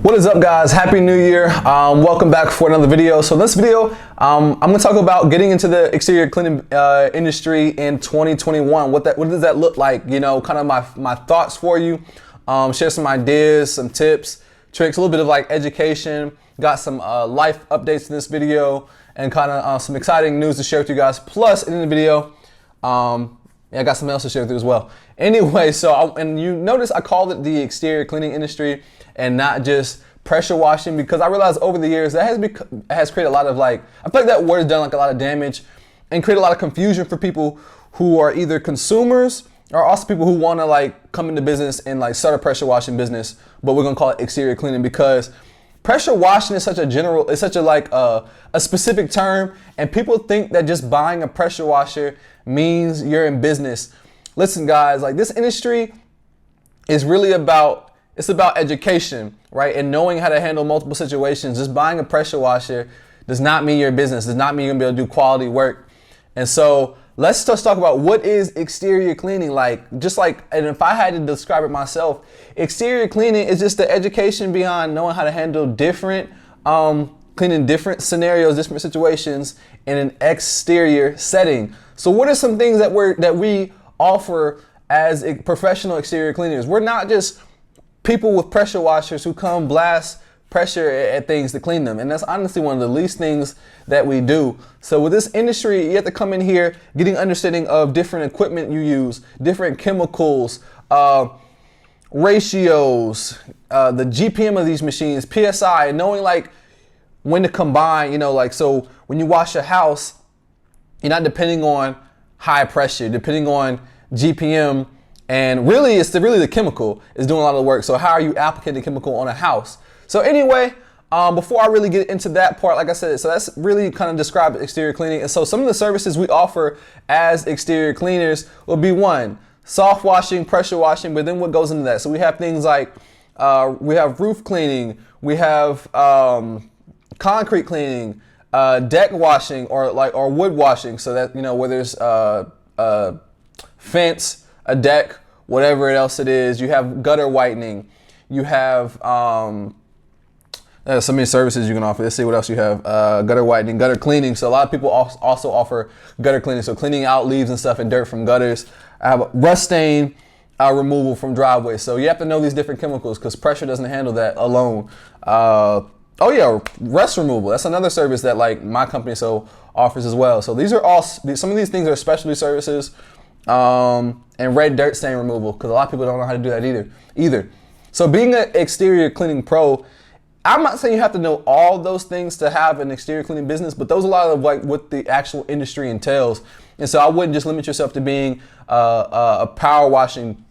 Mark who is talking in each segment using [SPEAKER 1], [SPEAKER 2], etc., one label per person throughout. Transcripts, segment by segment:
[SPEAKER 1] What is up, guys? Happy New Year. Welcome back for another video. So in this video, I'm going to talk about getting into the exterior cleaning industry in 2021. What does that look like? You know, kind of my thoughts for you. Share some ideas, some tips, tricks, a little bit of like education. Got some life updates in this video and kind of some exciting news to share with you guys. Plus, in the video, I got something else to share with you as well. Anyway, and you notice I called it the exterior cleaning industry and not just pressure washing, because I realized over the years that has created a lot of I feel like that word has done a lot of damage and created a lot of confusion for people who are either consumers or also people who want to come into business and start a pressure washing business, but we're gonna call it exterior cleaning because pressure washing is such a specific term, and people think that just buying a pressure washer means you're in business. Listen, guys, this industry is really about education, right? And knowing how to handle multiple situations. Just buying a pressure washer does not mean you're in business, does not mean you're gonna be able to do quality work. And so let's just talk about what is exterior cleaning like. And if I had to describe it myself, exterior cleaning is just the education beyond knowing how to handle cleaning different scenarios, different situations in an exterior setting. So what are some things that we offer as professional exterior cleaners? We're not just people with pressure washers who come blast pressure at things to clean them. And that's honestly one of the least things that we do. So with this industry, you have to come in here getting understanding of different equipment you use, different chemicals, ratios, the GPM of these machines, PSI, and knowing when to combine, so when you wash a house, you're not depending on high pressure, depending on GPM. And really, it's the chemical is doing a lot of the work. So how are you applying the chemical on a house? So anyway, before I really get into that part, like I said, so that's really kind of describe exterior cleaning. And so some of the services we offer as exterior cleaners will be one, soft washing, pressure washing, but then what goes into that? So we have things like, we have roof cleaning, we have concrete cleaning, deck washing, or wood washing. So that, whether it's a fence, a deck, whatever else it is. You have gutter whitening. You have there's so many services you can offer. Let's see what else you have. Gutter whitening, gutter cleaning. So a lot of people also offer gutter cleaning. So cleaning out leaves and stuff and dirt from gutters. I have rust stain removal from driveways. So you have to know these different chemicals because pressure doesn't handle that alone. Rust removal. That's another service that my company offers as well. So these are all, some of these things are specialty services. And red dirt stain removal, because a lot of people don't know how to do that either. So being an exterior cleaning pro, I'm not saying you have to know all those things to have an exterior cleaning business, but those are a lot of what the actual industry entails. And so I wouldn't just limit yourself to being a power washing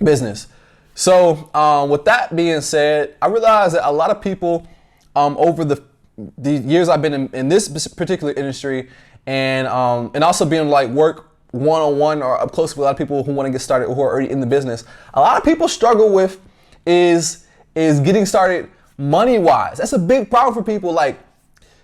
[SPEAKER 1] business. So with that being said, I realized that a lot of people over the years I've been in this particular industry and also being work one-on-one or up close with a lot of people who want to get started, who are already in the business. A lot of people struggle with is getting started money-wise. That's a big problem for people.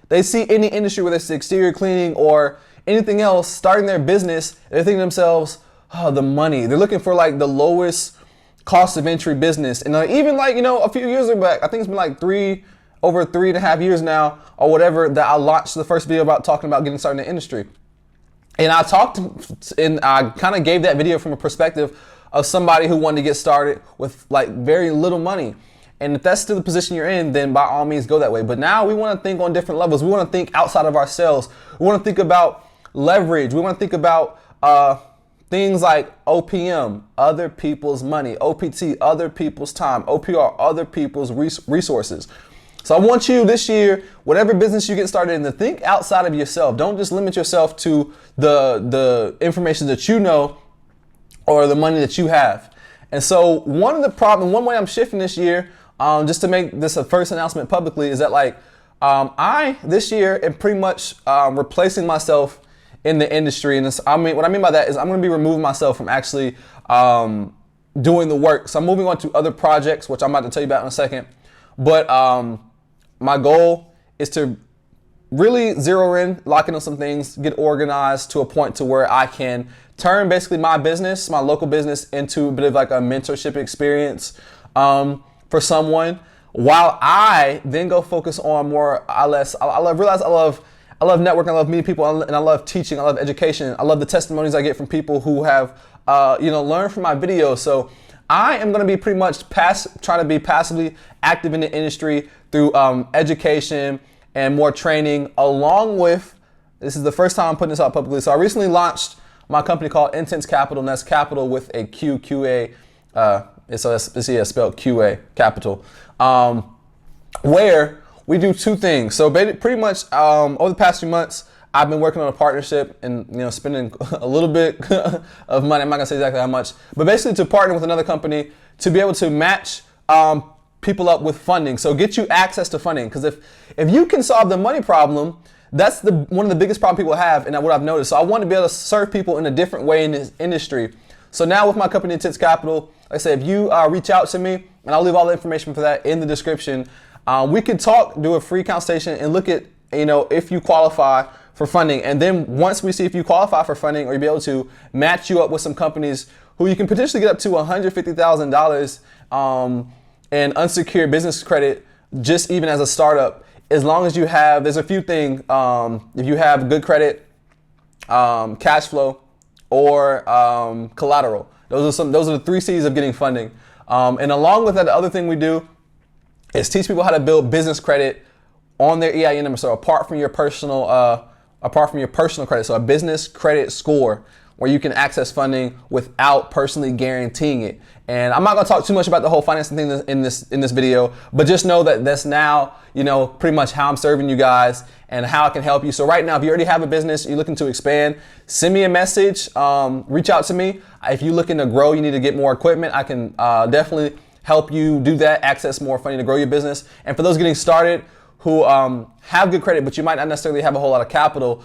[SPEAKER 1] They see any industry, whether it's exterior cleaning or anything else, starting their business, they're thinking to themselves, oh, the money. They're looking for the lowest cost of entry business. And even a few years back, I think it's been over 3.5 years now or whatever, that I launched the first video talking about getting started in the industry. And I kind of gave that video from a perspective of somebody who wanted to get started with very little money. And if that's still the position you're in, then by all means go that way. But now we want to think on different levels. We want to think outside of ourselves. We want to think about leverage. We want to think about things like OPM, other people's money, OPT, other people's time, OPR, other people's resources. So I want you this year, whatever business you get started in, to think outside of yourself. Don't just limit yourself to the information that you know or the money that you have. And so one way I'm shifting this year, just to make this a first announcement publicly, is that I this year am pretty much replacing myself in the industry. And what I mean by that is I'm going to be removing myself from actually doing the work. So I'm moving on to other projects, which I'm about to tell you about in a second. But my goal is to really zero in, lock in on some things, get organized to a point to where I can turn basically my business, my local business, into a bit of a mentorship experience for someone. while I then go focus on more, realize I love networking, I love meeting people, and I love teaching, I love education. I love the testimonies I get from people who have, learned from my videos. So I am going to be pretty much trying to be passively active in the industry through education and more training, along with, this is the first time I'm putting this out publicly. So I recently launched my company called Intense Capital, and that's capital with a Q, Q-A, so it's spelled QA, capital, where we do two things. So pretty much over the past few months, I've been working on a partnership and spending a little bit of money. I'm not gonna say exactly how much, but basically to partner with another company to be able to match people up with funding. So get you access to funding, because if you can solve the money problem, that's one of the biggest problems people have, and what I've noticed. So I want to be able to serve people in a different way in this industry. So now with my company Intense Capital, like I said, if you reach out to me, and I'll leave all the information for that in the description, we can talk, do a free consultation, and look at if you qualify for funding. And then once we see if you qualify for funding, or you'll be able to match you up with some companies who you can potentially get up to $150,000 in unsecured business credit, just even as a startup, as long as you have, there's a few things, if you have good credit, cash flow, or collateral. Those are the 3 C's of getting funding. And along with that, the other thing we do is teach people how to build business credit on their EIN number. So apart from your personal credit, so a business credit score where you can access funding without personally guaranteeing it. And I'm not gonna talk too much about the whole financing thing in this video, but just know that that's now, pretty much how I'm serving you guys and how I can help you. So right now, if you already have a business, you're looking to expand, send me a message, reach out to me. If you're looking to grow, you need to get more equipment, I can definitely help you do that, access more funding to grow your business. And for those getting started who have good credit, but you might not necessarily have a whole lot of capital,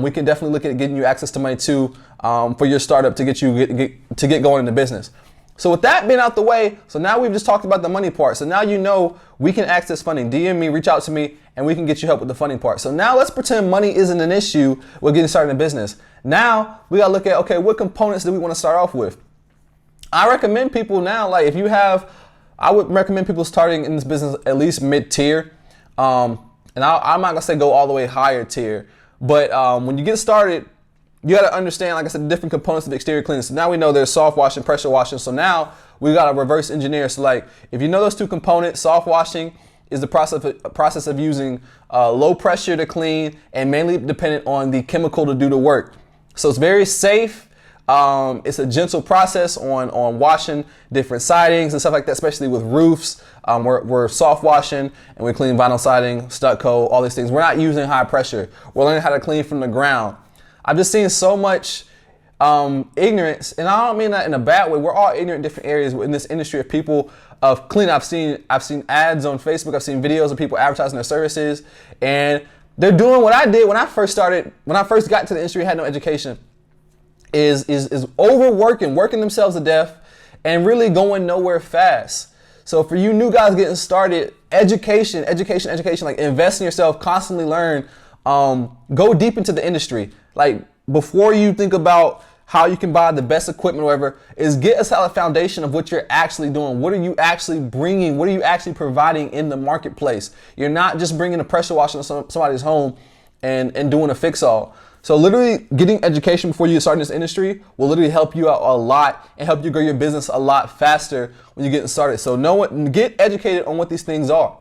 [SPEAKER 1] we can definitely look at getting you access to money too, for your startup to get going in the business. So with that being out the way, so now we've just talked about the money part. So now we can access funding. DM me, reach out to me, and we can get you help with the funding part. So now let's pretend money isn't an issue with getting started in business. Now we gotta look at, okay, what components do we want to start off with? I recommend people now, I would recommend people starting in this business at least mid-tier. And I'm not gonna say go all the way higher tier, but when you get started, you got to understand, like I said, the different components of exterior cleaning. So now we know there's soft washing, pressure washing. So now we got to reverse engineer. So if you know those two components, soft washing is the process of using low pressure to clean and mainly dependent on the chemical to do the work. So it's very safe. It's a gentle process on washing different sidings and stuff like that, especially with roofs. We're soft washing and we clean vinyl siding, stucco, all these things. We're not using high pressure. We're learning how to clean from the ground. I've just seen so much ignorance, and I don't mean that in a bad way. We're all ignorant in different areas in this industry of people of cleaning. I've seen ads on Facebook. I've seen videos of people advertising their services, and they're doing what I did when I first started. When I first got into the industry, had no education. Is overworking, working themselves to death, and really going nowhere fast. So for you new guys getting started, education, like invest in yourself, constantly learn. Go deep into the industry. Before you think about how you can buy the best equipment or whatever, is get a solid foundation of what you're actually doing. What are you actually bringing? What are you actually providing in the marketplace? You're not just bringing a pressure washer to somebody's home and doing a fix-all. So literally getting education before you start in this industry will literally help you out a lot and help you grow your business a lot faster when you're getting started. So get educated on what these things are,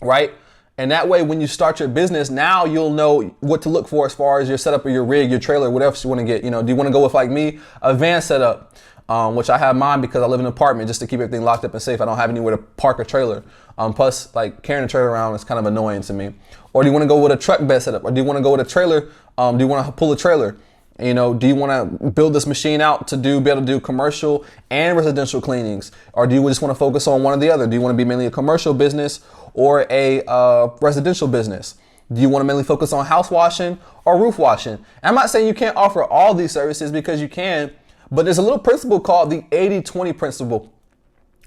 [SPEAKER 1] right? And that way, when you start your business, now you'll know what to look for as far as your setup of your rig, your trailer, whatever you want to get. Do you want to go with, like me, a van setup, which I have mine because I live in an apartment just to keep everything locked up and safe. I don't have anywhere to park a trailer. Plus, carrying a trailer around is kind of annoying to me. Or do you want to go with a truck bed setup? Or do you want to go with a trailer? Do you want to pull a trailer? Do you want to build this machine out to be able to do commercial and residential cleanings? Or do you just want to focus on one or the other? Do you want to be mainly a commercial business or a residential business? Do you want to mainly focus on house washing or roof washing? And I'm not saying you can't offer all these services, because you can, but there's a little principle called the 80-20 principle.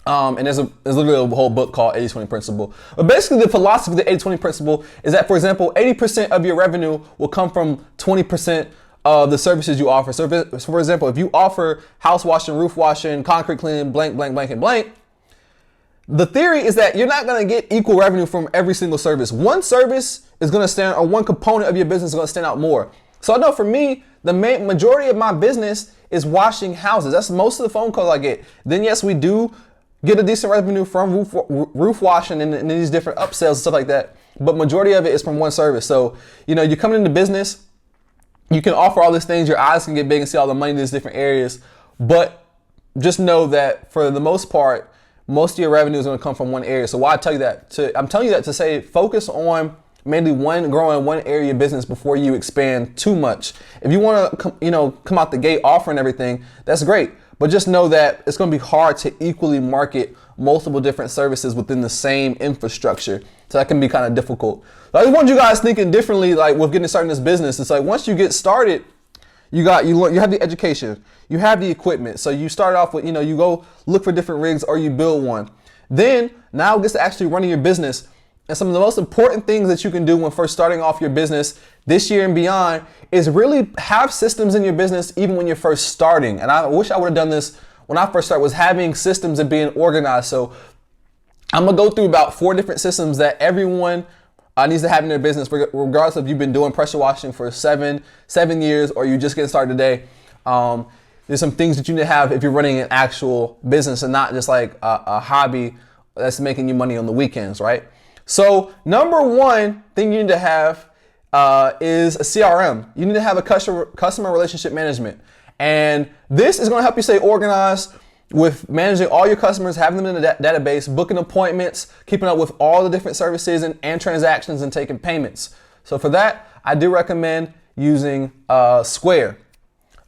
[SPEAKER 1] And there's literally a whole book called 80-20 principle. But basically the philosophy of the 80-20 principle is that, for example, 80% of your revenue will come from 20% of the services you offer. So for example, if you offer house washing, roof washing, concrete cleaning, blank, blank, blank, and blank, the theory is that you're not going to get equal revenue from every single service. One service is going to stand, or one component of your business is going to stand out more. So I know for me, the majority of my business is washing houses. That's most of the phone calls I get. Then yes, we do get a decent revenue from roof washing and these different upsells and stuff like that. But majority of it is from one service. So, you're coming into business, you can offer all these things, your eyes can get big and see all the money in these different areas. But just know that for the most part, most of your revenue is going to come from one area. So why I tell you that? I'm telling you that to say focus on mainly growing one area of your business before you expand too much. If you want to, come out the gate offering everything, that's great. But just know that it's going to be hard to equally market multiple different services within the same infrastructure. So that can be kind of difficult. So I just want you guys thinking differently, like with getting started in this business. It's like once you get started, you have the education, you have the equipment. So you start off with, you go look for different rigs or you build one. Then now it gets to actually running your business. And some of the most important things that you can do when first starting off your business this year and beyond is really have systems in your business even when you're first starting. And I wish I would have done this when I first started, was having systems and being organized. So I'm going to go through about 4 different systems that everyone needs to have in their business, regardless if you've been doing pressure washing for seven years or you just getting started today. There's some things that you need to have if you're running an actual business and not just like a hobby that's making you money on the weekends, right? So number one thing you need to have is a CRM. You need to have a customer relationship management. And this is going to help you stay organized with managing all your customers, having them in a database, booking appointments, keeping up with all the different services and transactions and taking payments. So for that, I do recommend using Square.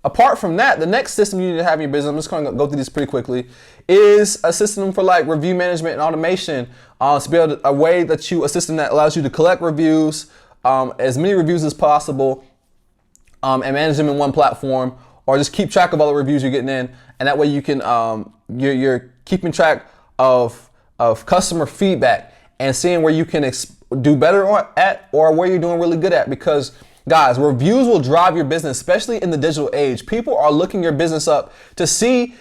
[SPEAKER 1] Apart from that, the next system you need to have in your business, I'm just going to go through this pretty quickly, is a system for like review management and automation. To be able to, a system that allows you to collect reviews, as many reviews as possible, and manage them in one platform, or just keep track of all the reviews you're getting in. And that way you can, you're keeping track of customer feedback and seeing where you can do better at or where you're doing really good at. Because guys, reviews will drive your business, especially in the digital age. People are looking your business up to see,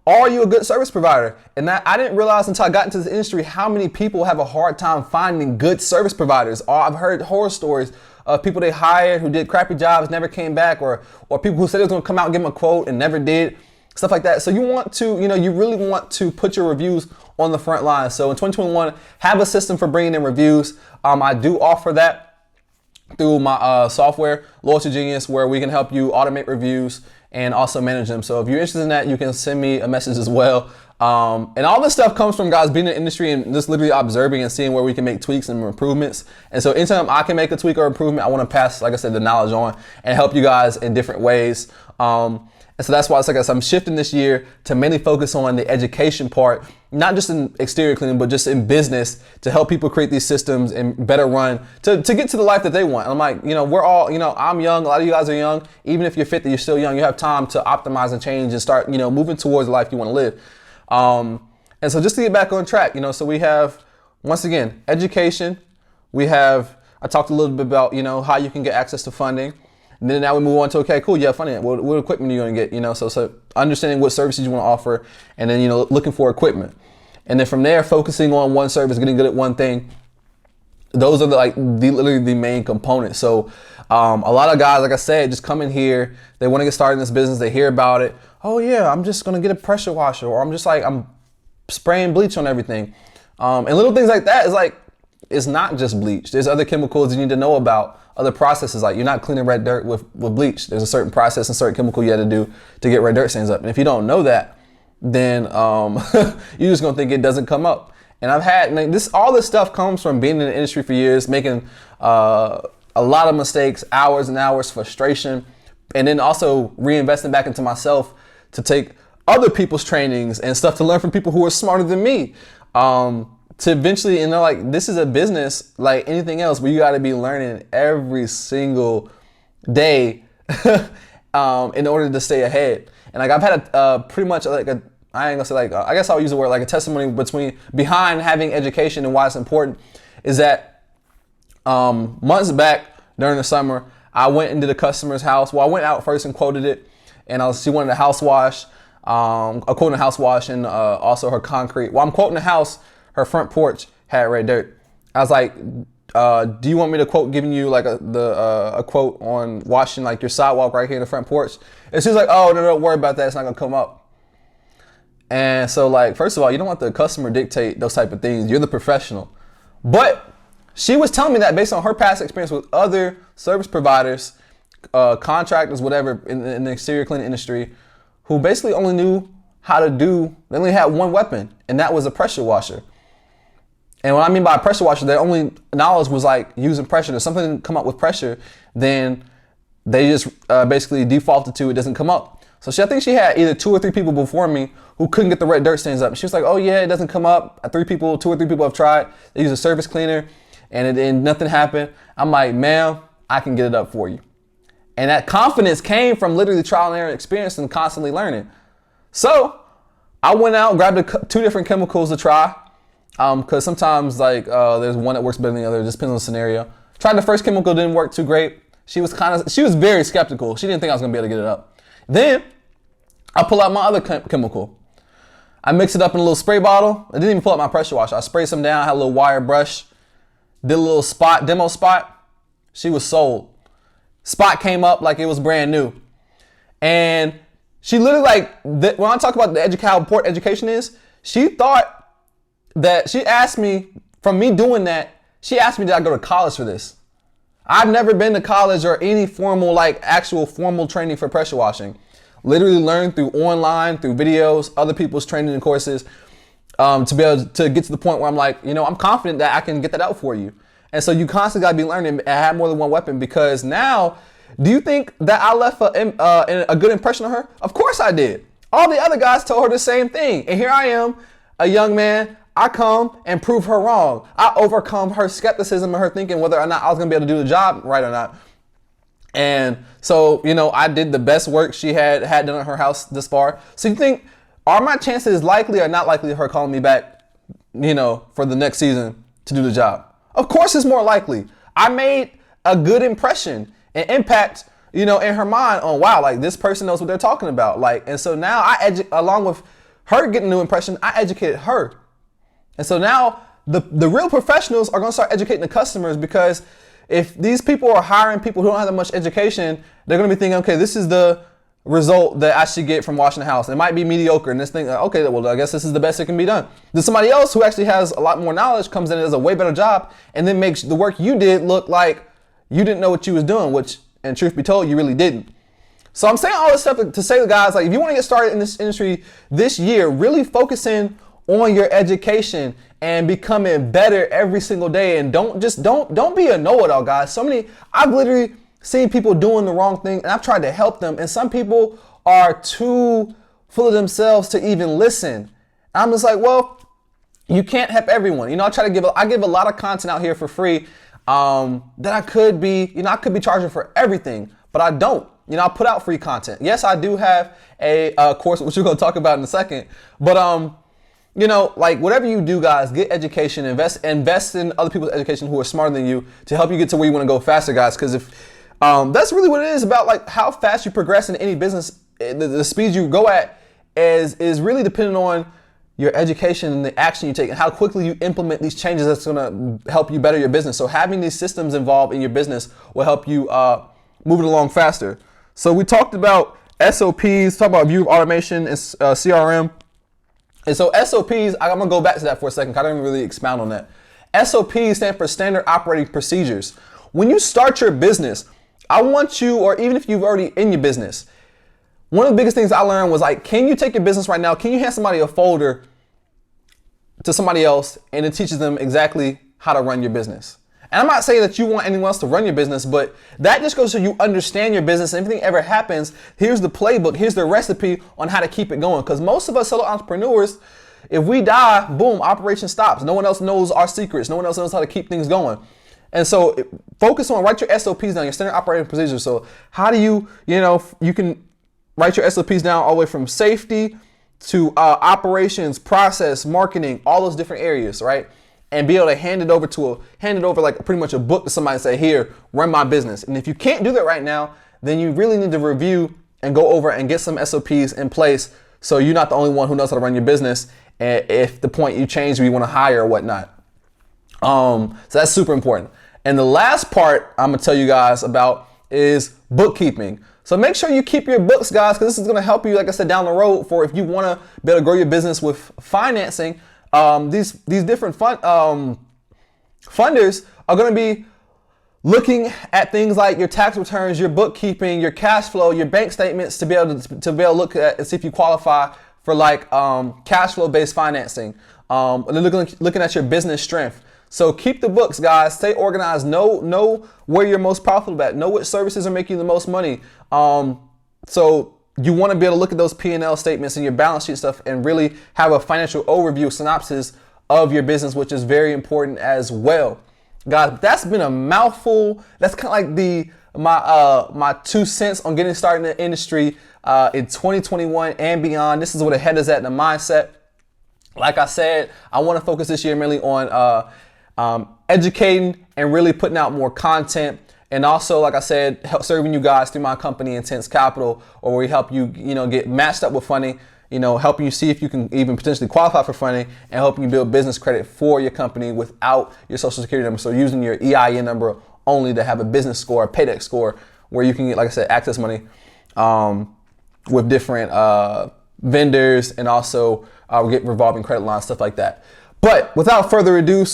[SPEAKER 1] are you a good service provider? And that I didn't realize until I got into this industry how many people have a hard time finding good service providers. I've heard horror stories of people they hired who did crappy jobs, never came back, or people who said they was gonna come out and give them a quote and never did, stuff like that. So you want to, you really want to put your reviews on the front line. So in 2021, have a system for bringing in reviews. I do offer that through my software, Loyalty Genius, where we can help you automate reviews and also manage them. So if you're interested in that, you can send me a message as well. And all this stuff comes from guys being in the industry and just literally observing and seeing where we can make tweaks and improvements. And so anytime I can make a tweak or improvement, I want to pass, like I said, the knowledge on and help you guys in different ways. And so that's why it's like I'm shifting this year to mainly focus on the education part, not just in exterior cleaning, but just in business to help people create these systems and better run to get to the life that they want. And I'm like, we're all, I'm young. A lot of you guys are young. Even if you're 50, you're still young. You have time to optimize and change and start, moving towards the life you want to live. And so just to get back on track, so we have, once again, education. I talked a little bit about, how you can get access to funding. And then now we move on to, okay, cool, you have funding. What equipment are you going to get? So understanding what services you want to offer, and then, looking for equipment. And then from there, focusing on one service, getting good at one thing. Those are literally the main components. So a lot of guys, like I said, just come in here. They want to get started in this business. They hear about it. Oh yeah, I'm just going to get a pressure washer, or I'm spraying bleach on everything. And little things like that is it's not just bleach. There's other chemicals you need to know about, other processes. Like you're not cleaning red dirt with bleach. There's a certain process and certain chemical you had to do to get red dirt stains up. And if you don't know that, then you're just gonna think it doesn't come up. And I've had all this stuff comes from being in the industry for years, making a lot of mistakes, hours and hours, frustration, and then also reinvesting back into myself to take other people's trainings and stuff to learn from people who are smarter than me. To eventually, this is a business like anything else where you got to be learning every single day in order to stay ahead. And I've had pretty much I ain't gonna say I guess I'll use the word a testimony behind having education and why it's important is that months back during the summer, I went into the customer's house. Well, I went out first and quoted it, and she wanted a house wash. I'm quoting a house wash and also her concrete. While I'm quoting the house, her front porch had red dirt. I was like, do you want me to quote giving you like a quote on washing like your sidewalk right here in the front porch? And she's like, oh, no, don't worry about that. It's not gonna come up. And so like, first of all, you don't want the customer dictate those type of things. You're the professional. But she was telling me that based on her past experience with other service providers, contractors, whatever, in the exterior cleaning industry, who basically only knew how to they only had one weapon, and that was a pressure washer. And what I mean by a pressure washer, their only knowledge was like using pressure. If something come up with pressure, then they just basically defaulted to it doesn't come up. So I think she had either 2 or 3 people before me who couldn't get the red dirt stains up. She was like, oh yeah, it doesn't come up. 2 or 3 people have tried. They use a surface cleaner and nothing happened. I'm like, ma'am, I can get it up for you. And that confidence came from literally trial and error experience and constantly learning. So I went out and grabbed 2 different chemicals to try. Because sometimes like there's one that works better than the other. It just depends on the scenario. Tried the first chemical, didn't work too great. She was very skeptical. She didn't think I was gonna be able to get it up. Then I pull out my other chemical. I mix it up in a little spray bottle. I didn't even pull out my pressure washer. I sprayed some down, had a little wire brush, did a little demo spot. She was sold. Spot came up like it was brand new. And she literally like, when I talk about how important education is, she thought that she asked me, from me doing that, she asked me, did I go to college for this? I've never been to college or any formal, like actual formal training for pressure washing. Literally learned through online, through videos, other people's training and courses, to be able to get to the point where I'm like, I'm confident that I can get that out for you. And so you constantly gotta be learning and have more than one weapon, because now, do you think that I left a good impression on her? Of course I did. All the other guys told her the same thing. And here I am, a young man, I come and prove her wrong. I overcome her skepticism and her thinking whether or not I was gonna be able to do the job right or not. And so, I did the best work she had done at her house this far. So you think, are my chances likely or not likely of her calling me back, for the next season to do the job? Of course it's more likely. I made a good impression and impact, in her mind on, wow, like this person knows what they're talking about. Like, and so now along with her getting a new impression, I educated her. And so now the real professionals are going to start educating the customers, because if these people are hiring people who don't have that much education, they're going to be thinking, okay, this is the result that I should get from washing the house. It might be mediocre, and this thing, okay, well, I guess this is the best that can be done. Then somebody else who actually has a lot more knowledge comes in and does a way better job, and then makes the work you did look like you didn't know what you was doing, which, and truth be told, you really didn't. So I'm saying all this stuff to say to guys, like, if you want to get started in this industry this year, really focusing on your education and becoming better every single day. And don't be a know-it-all, guys. I've literally seen people doing the wrong thing, and I've tried to help them. And some people are too full of themselves to even listen. And I'm just like, well, you can't help everyone. I give a lot of content out here for free that I could be charging for everything, but I don't. I put out free content. Yes, I do have a course, which we're going to talk about in a second, but like whatever you do, guys, get education, invest in other people's education who are smarter than you to help you get to where you want to go faster, guys. Because if that's really what it is about, like how fast you progress in any business, the speed you go at is really dependent on your education and the action you take and how quickly you implement these changes that's going to help you better your business. So having these systems involved in your business will help you move it along faster. So we talked about SOPs, talk about view of automation and CRM. And so SOPs, I'm going to go back to that for a second, because I didn't really expound on that. SOPs stand for standard operating procedures. When you start your business, I want you, or even if you've already in your business, one of the biggest things I learned was like, can you take your business right now? Can you hand somebody a folder to somebody else and it teaches them exactly how to run your business? And I'm not saying that you want anyone else to run your business, but that just goes so you understand your business. And if anything ever happens, here's the playbook, here's the recipe on how to keep it going. Because most of us solo entrepreneurs, if we die, boom, operation stops. No one else knows our secrets. No one else knows how to keep things going. And so write your SOPs down, your standard operating procedures. So how do you can write your SOPs down all the way from safety to operations, process, marketing, all those different areas, right? And be able to hand it over like pretty much a book to somebody and say, here, run my business. And if you can't do that right now, then you really need to review and go over and get some SOPs in place So you're not the only one who knows how to run your business. And if the point you change, we want to hire or whatnot. So that's super important. And the last part I'm gonna tell you guys about is bookkeeping. So make sure you keep your books, guys, because this is gonna help you, like I said, down the road for if you wanna be able to grow your business with financing. These different funders are gonna be looking at things like your tax returns, your bookkeeping, your cash flow, your bank statements to be able to look at and see if you qualify for like cash flow based financing. And they're looking at your business strength. So keep the books, guys. Stay organized. Know where you're most profitable at. Know which services are making you the most money. So you want to be able to look at those P&L statements and your balance sheet stuff and really have a financial overview, synopsis of your business, which is very important as well. Guys, that's been a mouthful. That's kind of like my 2 cents on getting started in the industry in 2021 and beyond. This is where the head is at in the mindset. Like I said, I want to focus this year mainly on educating and really putting out more content. And also, like I said, serving you guys through my company, Intense Capital, or where we help you, get matched up with funding, helping you see if you can even potentially qualify for funding and helping you build business credit for your company without your social security number. So using your EIN number only to have a business score, a paydex score, where you can get, like I said, access money with different vendors and also get revolving credit lines, stuff like that. But without further ado,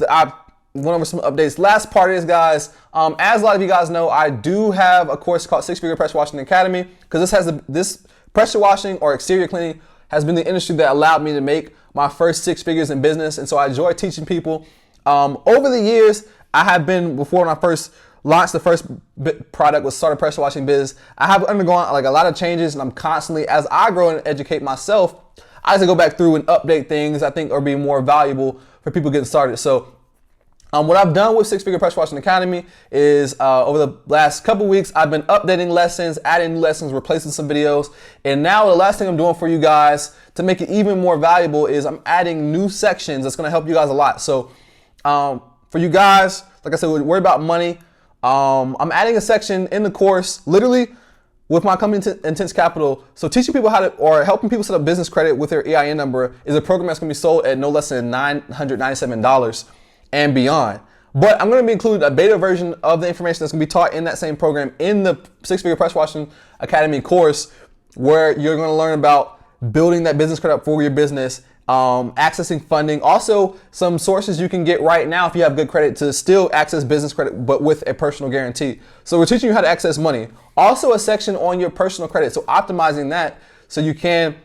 [SPEAKER 1] I went over some updates. Last part is, guys, as a lot of you guys know, I do have a course called 6-Figure Pressure Washing Academy, because this pressure washing or exterior cleaning has been the industry that allowed me to make my first 6 figures in business. And so I enjoy teaching people. Over the years, I have been, before when I first launched the first product was started pressure washing business, I have undergone like a lot of changes, and I'm constantly, as I grow and educate myself, I have to go back through and update things I think are being more valuable for people getting started. So what I've done with 6-Figure Pressure Washing Academy is over the last couple weeks, I've been updating lessons, adding new lessons, replacing some videos. And now the last thing I'm doing for you guys to make it even more valuable is I'm adding new sections that's going to help you guys a lot. So for you guys, like I said, we worry about money. I'm adding a section in the course, literally with my company Intense Capital. So teaching people how to, or helping people set up business credit with their EIN number is a program that's going to be sold at no less than $997 and beyond. But I'm going to be including a beta version of the information that's going to be taught in that same program in the 6-Figure Pressure Washing Academy course, where you're going to learn about building that business credit for your business, accessing funding, also some sources you can get right now if you have good credit to still access business credit, but with a personal guarantee. So we're teaching you how to access money. Also a section on your personal credit, so optimizing that so you can,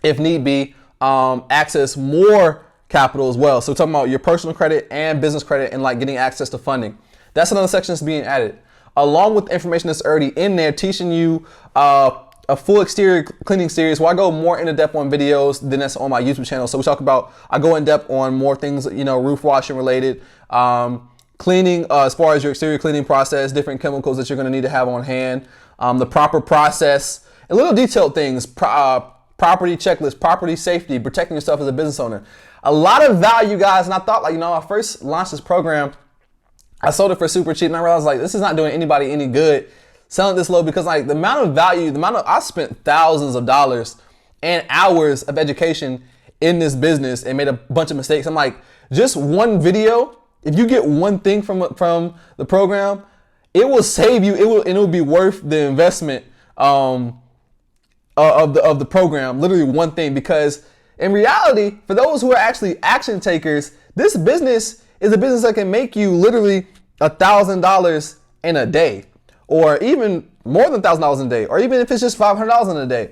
[SPEAKER 1] if need be, access more capital as well. So we're talking about your personal credit and business credit and like getting access to funding. That's another section that's being added, along with information that's already in there, teaching you a full exterior cleaning series where I go more into depth on videos than that's on my YouTube channel. So I go in depth on more things, roof washing related, cleaning, as far as your exterior cleaning process, different chemicals that you're going to need to have on hand, the proper process, and little detailed things, property checklist, property safety, protecting yourself as a business owner. A lot of value, guys. And I thought, I first launched this program, I sold it for super cheap, and I realized this is not doing anybody any good selling this low, because the amount of value, I spent thousands of dollars and hours of education in this business and made a bunch of mistakes. I'm like, just one video, if you get one thing from the program, it will save you. It will be worth the investment of the program. Literally one thing, because in reality, for those who are actually action takers, this business is a business that can make you literally $1,000 in a day, or even more than $1,000 in a day, or even if it's just $500 in a day.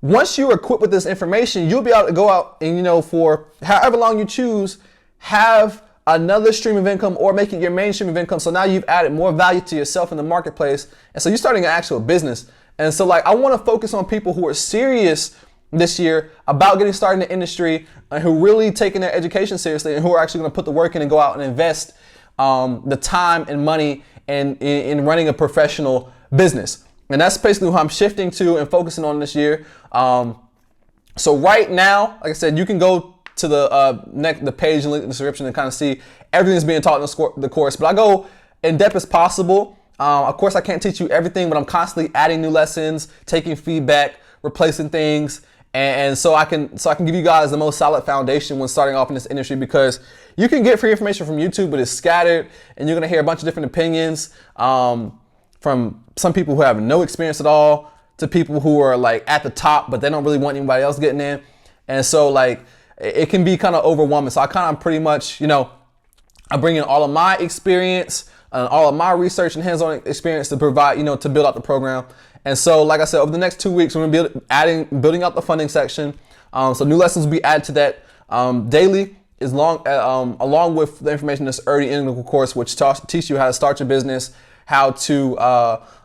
[SPEAKER 1] Once you're equipped with this information, you'll be able to go out and, for however long you choose, have another stream of income or make it your main stream of income. So now you've added more value to yourself in the marketplace. And so you're starting an actual business. And so I want to focus on people who are serious this year about getting started in the industry and who really taking their education seriously and who are actually going to put the work in and go out and invest the time and money in running a professional business. And that's basically who I'm shifting to and focusing on this year. So right now, like I said, you can go to the page and link in the description and kind of see everything that's being taught in the course. But I go in depth as possible. Of course, I can't teach you everything, but I'm constantly adding new lessons, taking feedback, replacing things. And so I can give you guys the most solid foundation when starting off in this industry, because you can get free information from YouTube, but it's scattered and you're gonna hear a bunch of different opinions from some people who have no experience at all to people who are like at the top, but they don't really want anybody else getting in. And so like it can be kind of overwhelming. So I kind of pretty much, I bring in all of my experience and all of my research and hands-on experience to provide, to build out the program. And so, like I said, over the next 2 weeks, we're going to be building out the funding section. So new lessons will be added to that daily, along with the information that's already in the course, which teach you how to start your business, how to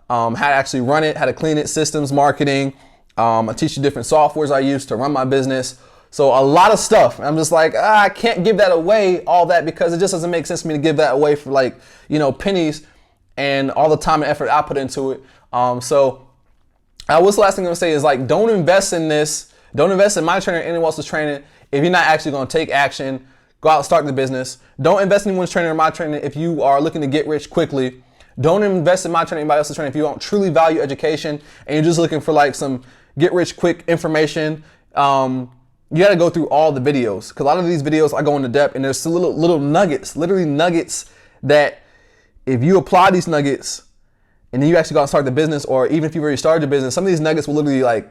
[SPEAKER 1] actually run it, how to clean it, systems, marketing. I teach you different softwares I use to run my business. So a lot of stuff. I'm just like, I can't give that away, all that, because it just doesn't make sense for me to give that away for like, pennies and all the time and effort I put into it. So what's the last thing I'm gonna say is like, don't invest in this. Don't invest in my training or anyone else's training if you're not actually gonna take action, go out and start the business. Don't invest in anyone's training or my training if you are looking to get rich quickly. Don't invest in my training or anybody else's training if you don't truly value education and you're just looking for like some get rich quick information. You gotta go through all the videos, because a lot of these videos I go into depth and there's little nuggets, literally nuggets, that if you apply these nuggets and then you actually go and start the business, or even if you've already started your business, some of these nuggets will literally like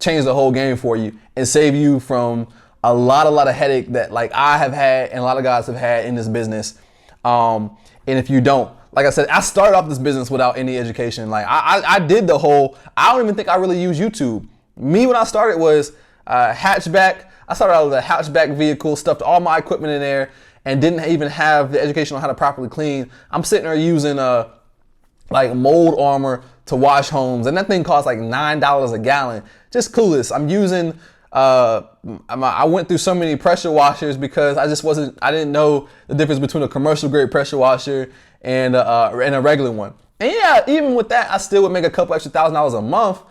[SPEAKER 1] change the whole game for you and save you from a lot of headache that like I have had and a lot of guys have had in this business. And if you don't, like I said, I started off this business without any education. Like I did the whole, I don't even think I really use YouTube. Me, when I started, was hatchback. I started out with a hatchback vehicle, stuffed all my equipment in there, and didn't even have the education on how to properly clean. I'm sitting there using like mold armor to wash homes, and that thing costs like $9 a gallon. Just clueless. I'm using I went through so many pressure washers because I didn't know the difference between a commercial grade pressure washer and a regular one. And yeah, even with that, I still would make a couple extra $1,000 a month,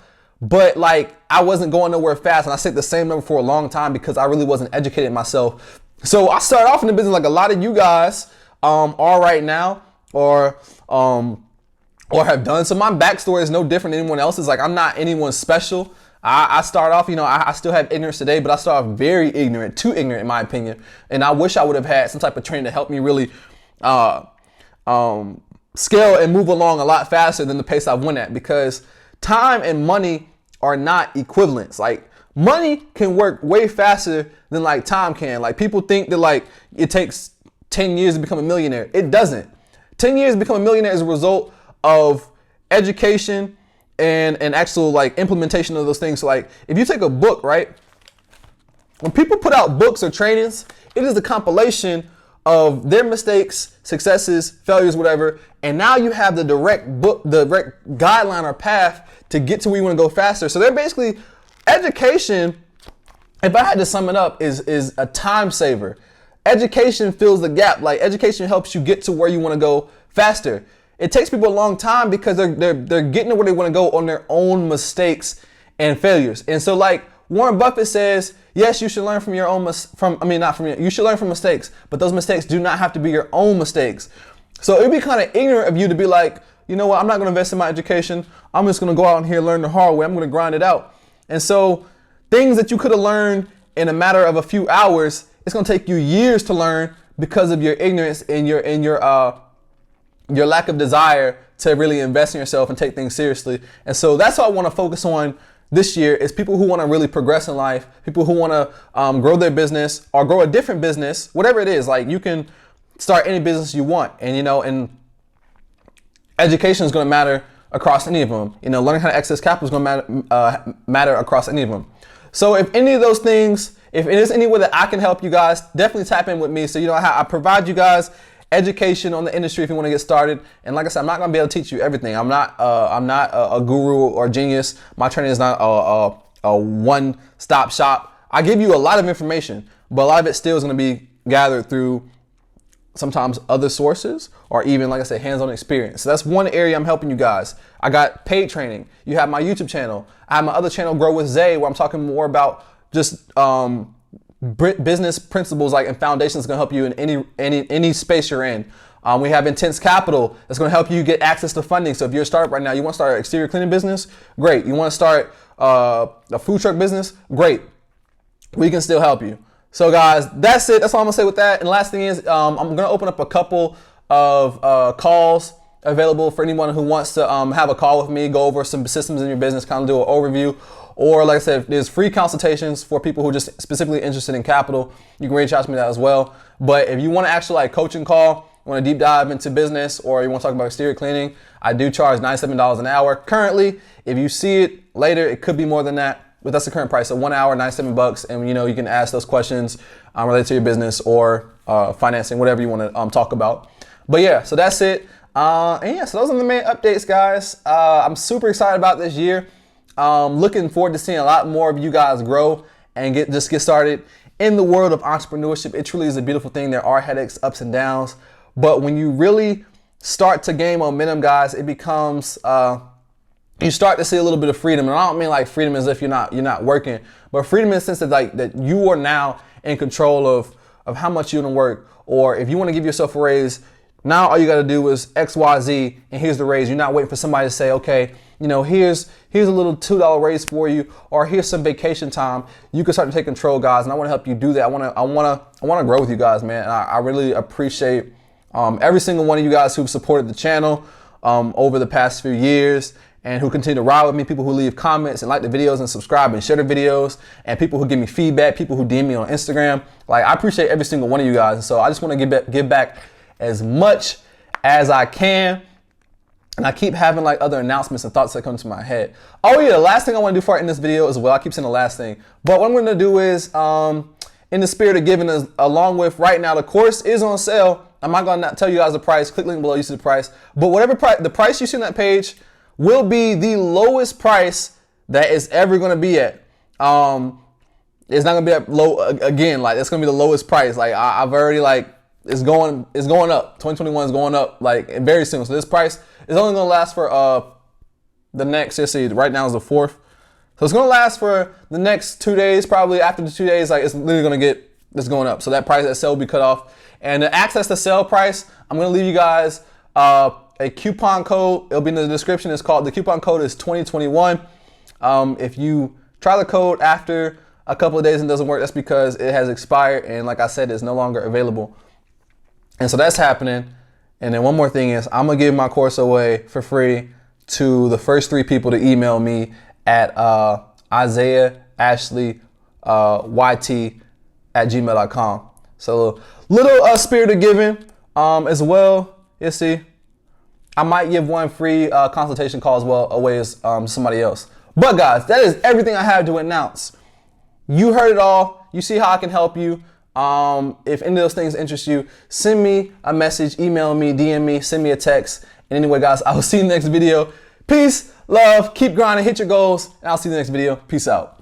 [SPEAKER 1] but like I wasn't going nowhere fast, and I stayed the same number for a long time because I really wasn't educating myself. So I started off in the business like a lot of you guys are right now, or have done. So my backstory is no different than anyone else's. Like, I'm not anyone special. I start off, I still have ignorance today, but I start off very ignorant, too ignorant in my opinion. And I wish I would have had some type of training to help me really scale and move along a lot faster than the pace I went at, because time and money are not equivalents. Like, money can work way faster than like time can. Like, people think that like it takes 10 years to become a millionaire. It doesn't. 10 years to become a millionaire is a result of education and actual like implementation of those things. So like, if you take a book, right? When people put out books or trainings, it is a compilation of their mistakes, successes, failures, whatever. And now you have the direct guideline or path to get to where you want to go faster. So they're basically, education, if I had to sum it up, is a time saver. Education fills the gap. Like, education helps you get to where you want to go faster. It takes people a long time because they're getting to where they want to go on their own mistakes and failures. And so like Warren Buffett says, yes, you should learn from your own you should learn from mistakes, but those mistakes do not have to be your own mistakes. So it'd be kind of ignorant of you to be like, you know what, I'm not going to invest in my education. I'm just going to go out here and learn the hard way. I'm going to grind it out. And so things that you could have learned in a matter of a few hours, it's going to take you years to learn because of your ignorance and your lack of desire to really invest in yourself and take things seriously. And so that's what I want to focus on this year, is people who want to really progress in life, people who want to grow their business or grow a different business, whatever it is. Like, you can start any business you want, and and education is going to matter across any of them. Learning how to access capital is going to matter across any of them. So if any of those things, if it is any way that I can help you guys, definitely tap in with me. So I provide you guys education on the industry if you want to get started. And like I said, I'm not going to be able to teach you everything. I'm not a guru or genius. My training is not a one-stop shop. I give you a lot of information, but a lot of it still is going to be gathered through sometimes other sources, or even, like I said, hands-on experience. So that's one area I'm helping you guys. I got paid training. You have my YouTube channel. I have my other channel, Grow with Zay, where I'm talking more about just business principles, like, and foundations, going to help you in any space you're in. We have Intense Capital that's going to help you get access to funding. So if you're a startup right now, you want to start an exterior cleaning business, great. You want to start a food truck business, great. We can still help you. So guys, that's it. That's all I'm gonna say with that. And the last thing is, I'm gonna open up a couple of calls available for anyone who wants to have a call with me, go over some systems in your business, kind of do an overview. Or like I said, there's free consultations for people who are just specifically interested in capital. You can reach out to me that as well. But if you want to actually like coaching call, you want to deep dive into business, or you want to talk about exterior cleaning, I do charge $97 an hour. Currently, if you see it later, it could be more than that. But that's the current price. So 1 hour, $97, and you can ask those questions related to your business or financing, whatever you want to talk about. But yeah, so that's it. And yeah, so those are the main updates, guys. I'm super excited about this year. Looking forward to seeing a lot more of you guys grow and get started in the world of entrepreneurship. It truly is a beautiful thing. There are headaches, ups and downs, but when you really start to gain momentum, guys, it becomes you start to see a little bit of freedom. And I don't mean like freedom as if you're not working, but freedom in the sense that that you are now in control of how much you're gonna work. Or if you want to give yourself a raise, now all you got to do is X, Y, Z, and here's the raise. You're not waiting for somebody to say, okay, here's a little $2 raise for you, or here's some vacation time. You can start to take control, guys. And I want to help you do that. I want to grow with you guys, man. And I really appreciate every single one of you guys who've supported the channel over the past few years, and who continue to ride with me, people who leave comments and like the videos and subscribe and share the videos, and people who give me feedback, people who DM me on Instagram. Like, I appreciate every single one of you guys. And so I just want to give back as much as I can. And I keep having like other announcements and thoughts that come to my head. Oh yeah, the last thing I want to do before I end this video is, well, I keep saying the last thing, but what I'm going to do is, in the spirit of giving, along with right now, the course is on sale. I'm not going to tell you guys the price. Click link below, you see the price. But whatever the price you see on that page will be the lowest price that is ever going to be at. It's not going to be at low again. Like, it's going to be the lowest price. Like, I've already it's going up. 2021 is going up like very soon. So this price is only going to last for the next, let's see, right now is the 4th. So it's going to last for the next 2 days. Probably after the 2 days, like, it's literally going to it's going up. So that price at sale will be cut off. And to access the sale price, I'm going to leave you guys a coupon code. It'll be in the description. The coupon code is 2021. If you try the code after a couple of days and it doesn't work, that's because it has expired. And like I said, it's no longer available. And so that's happening. And then one more thing is, I'm going to give my course away for free to the first 3 people to email me at IsaiahAshleyYT@gmail.com. So little spirit of giving as well. You'll see. I might give one free consultation call as well away as somebody else. But guys, that is everything I have to announce. You heard it all. You see how I can help you. If any of those things interest you, send me a message, email me, DM me, send me a text. And anyway, guys, I will see you in the next video. Peace, love, keep grinding, hit your goals, and I'll see you in the next video. Peace out.